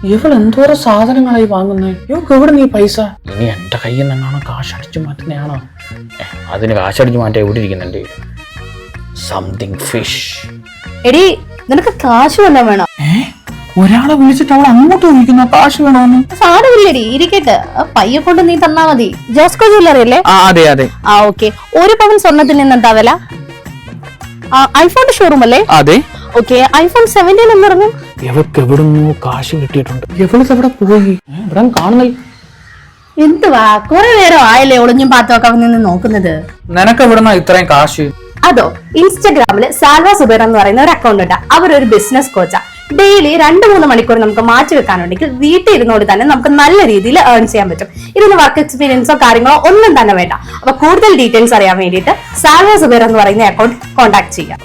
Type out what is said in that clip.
ഇവളെന്തോരം സാധനങ്ങളായി വാങ്ങുന്നത്? ഇവക്ക് എവിടെ നീ പൈസ? ഇനി എന്റെ കയ്യിൽ നിന്നാണോ കാശ് അടിച്ചു മാറ്റുന്നതാണോ? അതിന് കാശടിച്ചു മാറ്റാൻ എവിടെ ഇരിക്കുന്നുണ്ട്? Something fish. എടി നിനക്ക് കാശ് വല്ലതും വേണോ? ഒരാളെ വിളിച്ചിട്ട് അവൾ അങ്ങോട്ട് വിളിക്കുന്ന കാശ് വേണോന്ന്? സാരമില്ലടി, ഇരിക്കട്ടെ. പയ്യെ കൊണ്ട് നീ തന്നാ മതി. ജോസ്കോ ജ്വല്ലറി അല്ലേ? അതെ അതെ. ഓക്കെ. 1 പവൻ സ്വർണ്ണത്തിന് ഇന്ന് എന്താ വില? ഐഫോണിന്റെ ഷോറൂം അല്ലേ? അതെ. ഓക്കെ. ഐഫോൺ 17 എന്നിറങ്ങും. ഇവക്ക് എവിടുന്നോ കാശ് കിട്ടിയിട്ടുണ്ട്. ഇവളത് എവിടെ പോയി? ഇവിടെ കാണുന്നില്ല. എന്തുവാ കുറെ നേരം ആയല്ലേ ഒളിഞ്ഞും പാത്തൊക്കെ നിന്ന് നോക്കുന്നത്? നിനക്ക് എവിടുന്നാ ഇത്രയും കാശ്? അതോ, ഇൻസ്റ്റഗ്രാമില് സാൽവ സുബൈർ എന്ന് പറയുന്ന ഒരു അക്കൗണ്ട് ഉണ്ട്. അവരൊരു ബിസിനസ് കോച്ചാ. ഡെയിലി 2-3 മണിക്കൂർ നമുക്ക് മാറ്റി വെക്കാനുണ്ടെങ്കിൽ വീട്ടിൽ ഇരുന്നോട് തന്നെ നമുക്ക് നല്ല രീതിയിൽ ഏൺ ചെയ്യാൻ പറ്റും. ഇതിന് വർക്ക് എക്സ്പീരിയൻസോ കാര്യങ്ങളോ ഒന്നും തന്നെ വേണ്ട. അപ്പൊ കൂടുതൽ ഡീറ്റെയിൽസ് അറിയാൻ വേണ്ടിയിട്ട് സാൽവ സുബൈർ എന്ന് പറയുന്ന അക്കൗണ്ട് കോൺടാക്ട് ചെയ്യാം.